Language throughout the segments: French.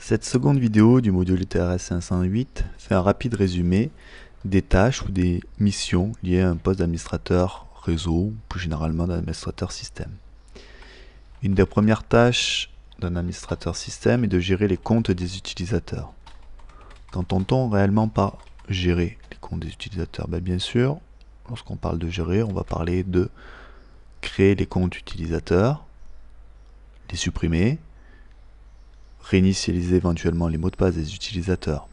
Cette seconde vidéo du module TRS 508 fait un rapide résumé des tâches ou des missions liées à un poste d'administrateur réseau, ou plus généralement d'administrateur système. Une des premières tâches d'un administrateur système est de gérer les comptes des utilisateurs. Qu'entend-on réellement par gérer les comptes des utilisateurs? Bien sûr, lorsqu'on parle de gérer, on va parler de créer les comptes utilisateurs, les supprimer, réinitialiser éventuellement les mots de passe des utilisateurs.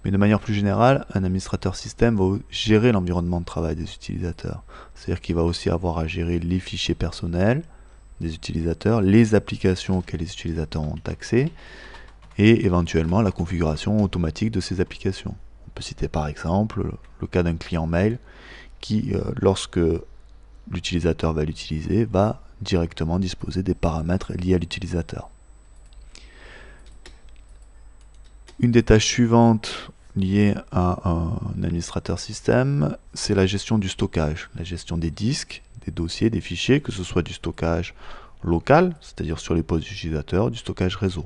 Mais de manière plus générale, un administrateur système va gérer l'environnement de travail des utilisateurs. C'est-à-dire qu'il va aussi avoir à gérer les fichiers personnels des utilisateurs, les applications auxquelles les utilisateurs ont accès, et éventuellement la configuration automatique de ces applications. On peut citer par exemple le cas d'un client mail qui, lorsque l'utilisateur va l'utiliser, va directement disposer des paramètres liés à l'utilisateur. Une des tâches suivantes liées à un administrateur système, c'est la gestion du stockage, la gestion des disques, des dossiers, des fichiers, que ce soit du stockage local, c'est-à-dire sur les postes utilisateurs, du stockage réseau.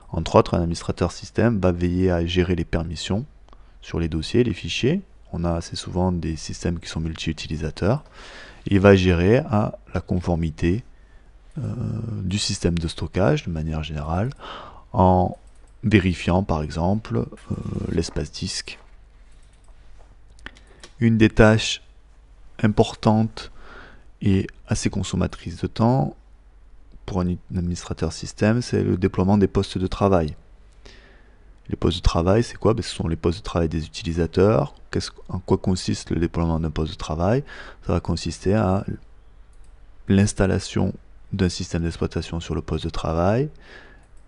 Entre autres, un administrateur système va veiller à gérer les permissions sur les dossiers, les fichiers. On a assez souvent des systèmes qui sont multi-utilisateurs. Il va gérer à la conformité du système de stockage de manière générale en vérifiant par exemple l'espace disque. Une des tâches importantes et assez consommatrices de temps pour un administrateur système, c'est le déploiement des postes de travail. Les postes de travail, c'est quoi? Ce sont les postes de travail des utilisateurs. En quoi consiste le déploiement d'un poste de travail? Ça va consister à l'installation d'un système d'exploitation sur le poste de travail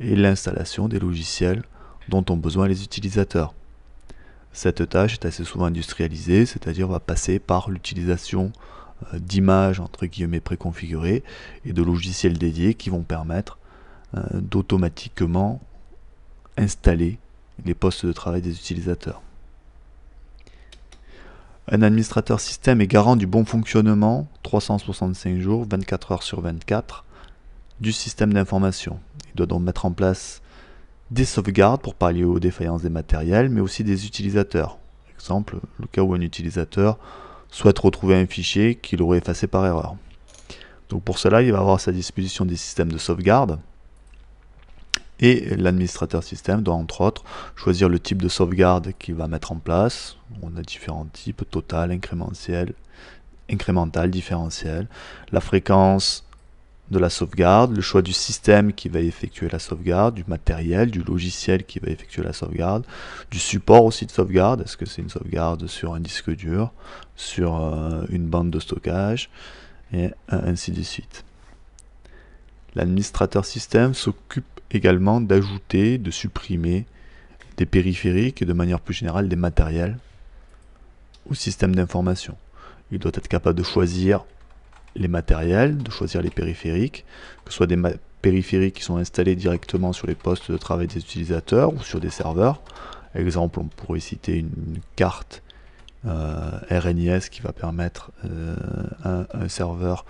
et l'installation des logiciels dont ont besoin les utilisateurs. Cette tâche est assez souvent industrialisée, c'est-à-dire va passer par l'utilisation d'images entre guillemets préconfigurées et de logiciels dédiés qui vont permettre d'automatiquement installer les postes de travail des utilisateurs. Un administrateur système est garant du bon fonctionnement 365 jours, 24 heures sur 24 du système d'information. Il doit donc mettre en place des sauvegardes pour pallier aux défaillances des matériels, mais aussi des utilisateurs. Par exemple, le cas où un utilisateur souhaite retrouver un fichier qu'il aurait effacé par erreur. Donc pour cela, il va avoir à sa disposition des systèmes de sauvegarde, et l'administrateur système doit entre autres choisir le type de sauvegarde qu'il va mettre en place. On a différents types, total, incrémental, différentiel, la fréquence de la sauvegarde, le choix du système qui va effectuer la sauvegarde, du matériel, du logiciel qui va effectuer la sauvegarde, du support aussi de sauvegarde, est-ce que c'est une sauvegarde sur un disque dur, sur une bande de stockage, et ainsi de suite. L'administrateur système s'occupe également d'ajouter, de supprimer des périphériques et de manière plus générale des matériels au système d'information. Il doit être capable de choisir les matériels, de choisir les périphériques, que ce soit des périphériques qui sont installés directement sur les postes de travail des utilisateurs ou sur des serveurs. Exemple, on pourrait citer une carte RNIS qui va permettre un serveur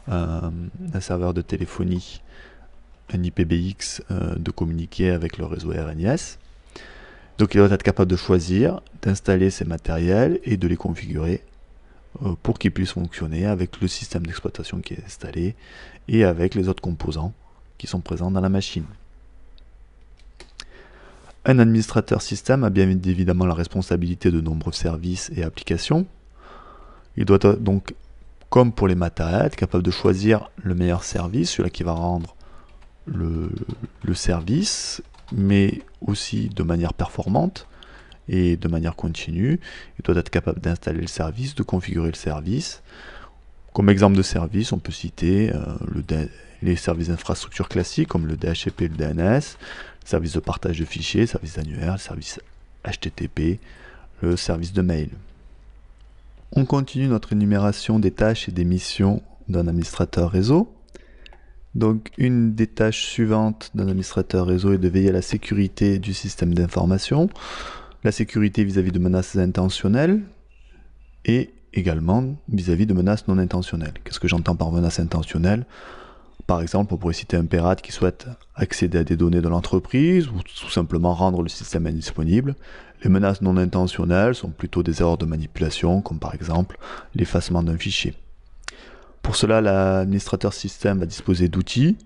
de téléphonie, un IPBX, de communiquer avec le réseau RNIS. Donc il doit être capable de choisir, d'installer ces matériels et de les configurer pour qu'ils puissent fonctionner avec le système d'exploitation qui est installé et avec les autres composants qui sont présents dans la machine. Un administrateur système a bien évidemment la responsabilité de nombreux services et applications. Il doit donc, comme pour les matériels, être capable de choisir le meilleur service, celui qui va rendre le service, mais aussi de manière performante et de manière continue. Il doit être capable d'installer le service, de configurer le service. Comme exemple de service, on peut citer les services d'infrastructure classiques comme le DHCP et le DNS, le service de partage de fichiers, le service annuaire, le service HTTP, le service de mail. On continue notre énumération des tâches et des missions d'un administrateur réseau. Donc une des tâches suivantes d'un administrateur réseau est de veiller à la sécurité du système d'information, la sécurité vis-à-vis de menaces intentionnelles et également vis-à-vis de menaces non intentionnelles. Qu'est-ce que j'entends par menaces intentionnelles? Par exemple, on pourrait citer un pirate qui souhaite accéder à des données de l'entreprise ou tout simplement rendre le système indisponible. Les menaces non intentionnelles sont plutôt des erreurs de manipulation, comme par exemple l'effacement d'un fichier. Pour cela, l'administrateur système va disposer d'outils,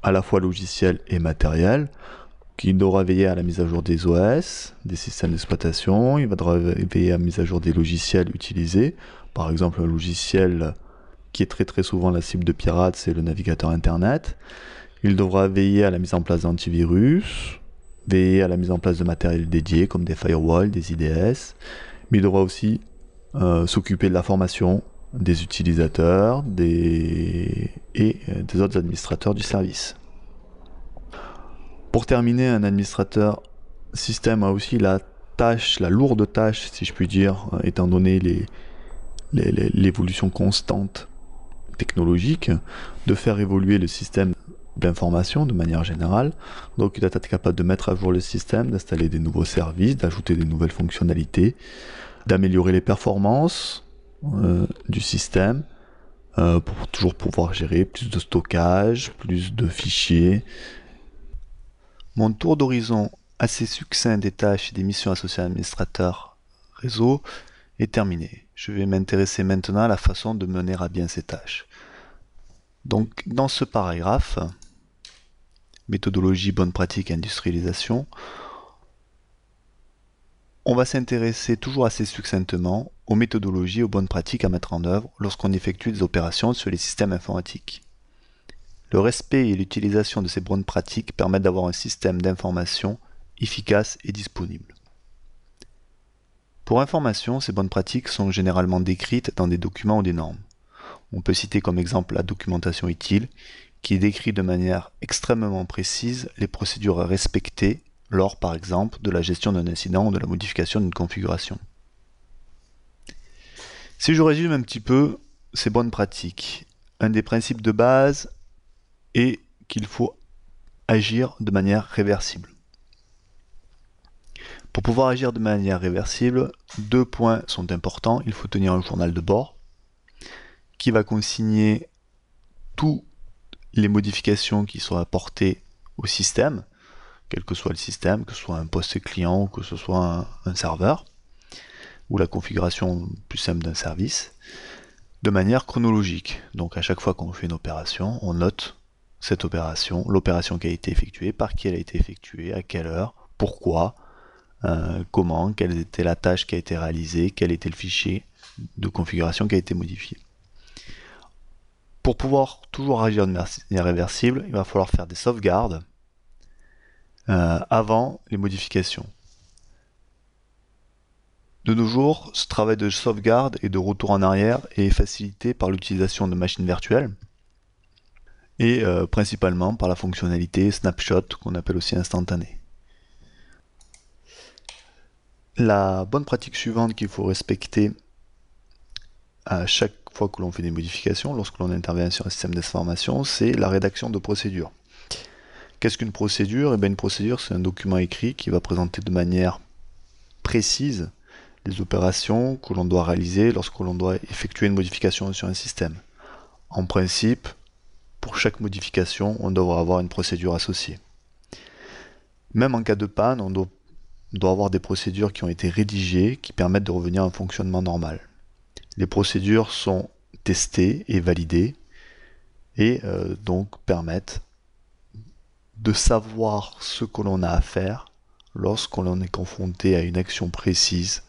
à la fois logiciels et matériels, qui devra veiller à la mise à jour des OS, des systèmes d'exploitation, il va veiller à la mise à jour des logiciels utilisés. Par exemple, un logiciel qui est très souvent la cible de pirates, c'est le navigateur internet. Il devra veiller à la mise en place d'antivirus, veiller à la mise en place de matériel dédié comme des firewalls, des IDS, mais il devra aussi s'occuper de la formation des utilisateurs et des autres administrateurs du service. Pour terminer, un administrateur système a aussi la lourde tâche, si je puis dire, étant donné l'évolution constante technologique, de faire évoluer le système d'information de manière générale. Donc il doit être capable de mettre à jour le système, d'installer des nouveaux services, d'ajouter des nouvelles fonctionnalités, d'améliorer les performances du système, pour toujours pouvoir gérer plus de stockage, plus de fichiers. Mon tour d'horizon assez succinct des tâches et des missions associées à l'administrateur réseau est terminé. Je vais m'intéresser maintenant à la façon de mener à bien ces tâches. Donc, dans ce paragraphe, méthodologie, bonne pratique, industrialisation, on va s'intéresser toujours assez succinctement aux méthodologies et aux bonnes pratiques à mettre en œuvre lorsqu'on effectue des opérations sur les systèmes informatiques. Le respect et l'utilisation de ces bonnes pratiques permettent d'avoir un système d'information efficace et disponible. Pour information, ces bonnes pratiques sont généralement décrites dans des documents ou des normes. On peut citer comme exemple la documentation utile, qui décrit de manière extrêmement précise les procédures à respecter lors, par exemple, de la gestion d'un incident ou de la modification d'une configuration. Si je résume un petit peu ces bonnes pratiques, un des principes de base est qu'il faut agir de manière réversible. Pour pouvoir agir de manière réversible, 2 points sont importants. Il faut tenir un journal de bord qui va consigner toutes les modifications qui sont apportées au système, quel que soit le système, que ce soit un poste client ou que ce soit un serveur, ou la configuration plus simple d'un service, de manière chronologique. Donc à chaque fois qu'on fait une opération, on note cette opération, l'opération qui a été effectuée, par qui elle a été effectuée, à quelle heure, pourquoi, comment, quelle était la tâche qui a été réalisée, quel était le fichier de configuration qui a été modifié. Pour pouvoir toujours agir de manière réversible, il va falloir faire des sauvegardes avant les modifications. De nos jours, ce travail de sauvegarde et de retour en arrière est facilité par l'utilisation de machines virtuelles et principalement par la fonctionnalité snapshot qu'on appelle aussi instantané. La bonne pratique suivante qu'il faut respecter à chaque fois que l'on fait des modifications, lorsque l'on intervient sur un système d'information, c'est la rédaction de procédures. Qu'est-ce qu'une procédure? Une procédure, c'est un document écrit qui va présenter de manière précise les opérations que l'on doit réaliser lorsque l'on doit effectuer une modification sur un système. En principe, pour chaque modification, on devra avoir une procédure associée. Même en cas de panne, on doit avoir des procédures qui ont été rédigées qui permettent de revenir à un fonctionnement normal. Les procédures sont testées et validées et donc permettent de savoir ce que l'on a à faire lorsqu'on est confronté à une action précise,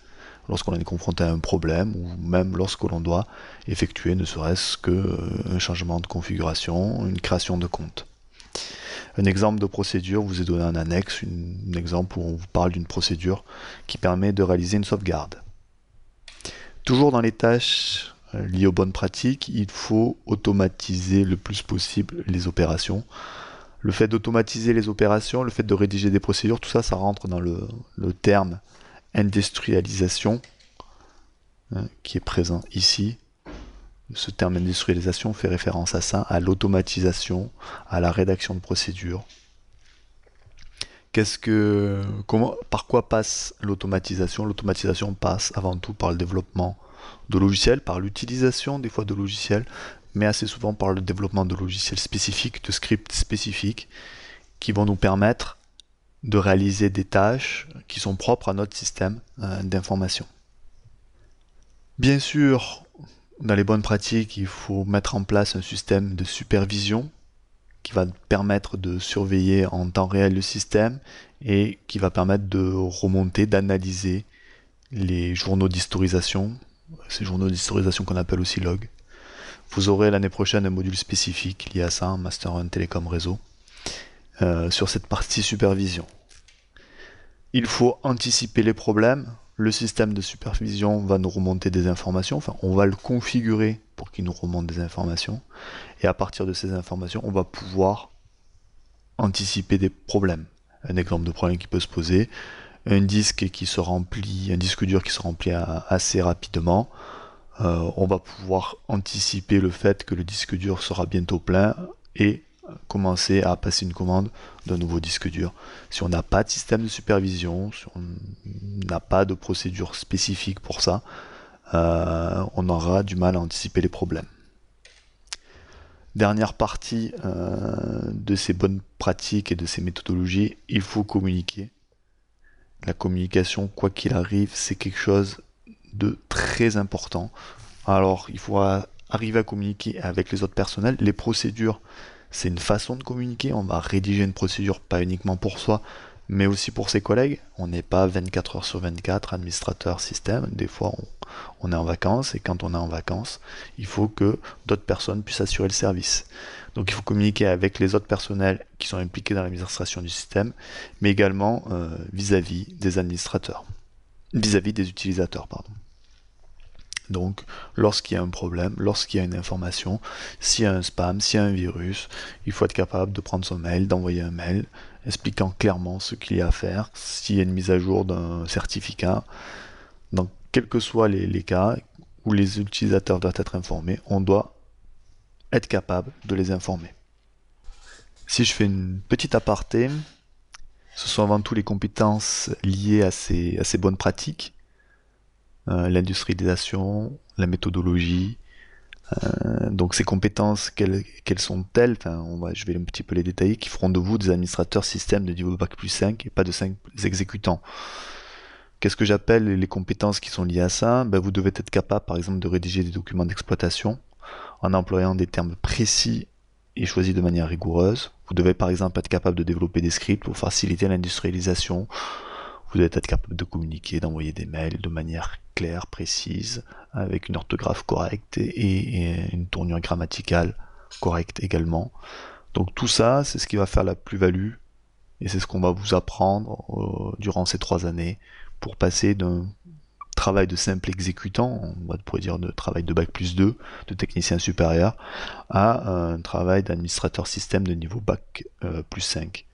lorsqu'on est confronté à un problème ou même lorsque l'on doit effectuer ne serait-ce qu'un changement de configuration, une création de compte. Un exemple de procédure vous est donné en annexe, un exemple où on vous parle d'une procédure qui permet de réaliser une sauvegarde. Toujours dans les tâches liées aux bonnes pratiques, il faut automatiser le plus possible les opérations. Le fait d'automatiser les opérations, le fait de rédiger des procédures, tout ça, ça rentre dans le terme industrialisation qui est présent ici. Ce terme industrialisation fait référence à ça, à l'automatisation, à la rédaction de procédures. Par quoi passe l'automatisation? L'automatisation passe avant tout par le développement de logiciels, par l'utilisation des fois de logiciels, mais assez souvent par le développement de logiciels spécifiques, de scripts spécifiques, qui vont nous permettre de réaliser des tâches qui sont propres à notre système d'information. Bien sûr, dans les bonnes pratiques, il faut mettre en place un système de supervision qui va permettre de surveiller en temps réel le système et qui va permettre de remonter, d'analyser les journaux d'historisation, ces journaux d'historisation qu'on appelle aussi log. Vous aurez l'année prochaine un module spécifique lié à ça, en Master 1 Télécom Réseau, sur cette partie supervision. Il faut anticiper les problèmes. Le système de supervision va nous remonter des informations, enfin on va le configurer pour qu'il nous remonte des informations, et à partir de ces informations, on va pouvoir anticiper des problèmes. Un exemple de problème qui peut se poser, un disque qui se remplit, un disque dur qui se remplit assez rapidement, on va pouvoir anticiper le fait que le disque dur sera bientôt plein et commencer à passer une commande d'un nouveau disque dur. Si on n'a pas de système de supervision, si on n'a pas de procédure spécifique pour ça, on aura du mal à anticiper les problèmes. Dernière partie de ces bonnes pratiques et de ces méthodologies, il faut communiquer. La communication, quoi qu'il arrive, c'est quelque chose de très important. Alors, il faut arriver à communiquer avec les autres personnels. Les procédures, c'est une façon de communiquer. On va rédiger une procédure pas uniquement pour soi, mais aussi pour ses collègues. On n'est pas 24 heures sur 24 administrateur système. Des fois, on est en vacances, et quand on est en vacances, il faut que d'autres personnes puissent assurer le service. Donc il faut communiquer avec les autres personnels qui sont impliqués dans l'administration du système, mais également vis-à-vis des administrateurs, vis-à-vis des utilisateurs, pardon. Donc, lorsqu'il y a un problème, lorsqu'il y a une information, s'il y a un spam, s'il y a un virus, il faut être capable de prendre son mail, d'envoyer un mail expliquant clairement ce qu'il y a à faire, s'il y a une mise à jour d'un certificat. Donc, quels que soient les cas où les utilisateurs doivent être informés, on doit être capable de les informer. Si je fais une petite aparté, ce sont avant tout les compétences liées à ces bonnes pratiques. L'industrialisation, la méthodologie. Donc ces compétences, quelles sont-elles? Je vais un petit peu les détailler, qui feront de vous des administrateurs système de niveau Bac+5 et pas de 5 exécutants. Qu'est-ce que j'appelle les compétences qui sont liées à ça? Vous devez être capable, par exemple, de rédiger des documents d'exploitation en employant des termes précis et choisis de manière rigoureuse. Vous devez, par exemple, être capable de développer des scripts pour faciliter l'industrialisation. Vous devez être capable de communiquer, d'envoyer des mails de manière claire, précise, avec une orthographe correcte et une tournure grammaticale correcte également. Donc tout ça, c'est ce qui va faire la plus-value et c'est ce qu'on va vous apprendre durant ces 3 années pour passer d'un travail de simple exécutant, on pourrait dire de travail de Bac+2, de technicien supérieur, à un travail d'administrateur système de niveau Bac+5.